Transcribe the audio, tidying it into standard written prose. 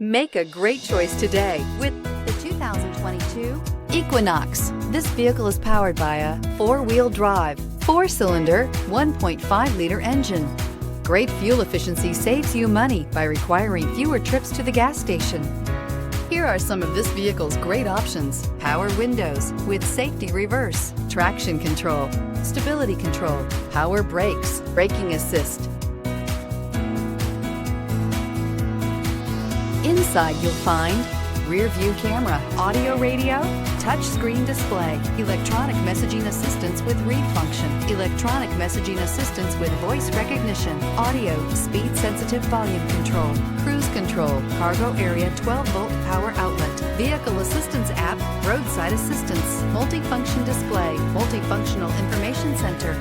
Make a great choice today with the 2022 Equinox. This vehicle is powered by a four-wheel drive, four-cylinder, 1.5-liter engine. Great fuel efficiency saves you money by requiring fewer trips to the gas station. Here are some of this vehicle's great options: power windows with safety reverse, traction control, stability control, power brakes, braking assist. Inside you'll find rear view camera, audio radio, touch screen display, electronic messaging assistance with read function, electronic messaging assistance with voice recognition, audio, speed sensitive volume control, cruise control, cargo area 12-volt power outlet, vehicle assistance app, roadside assistance, multifunction display, multifunctional information center.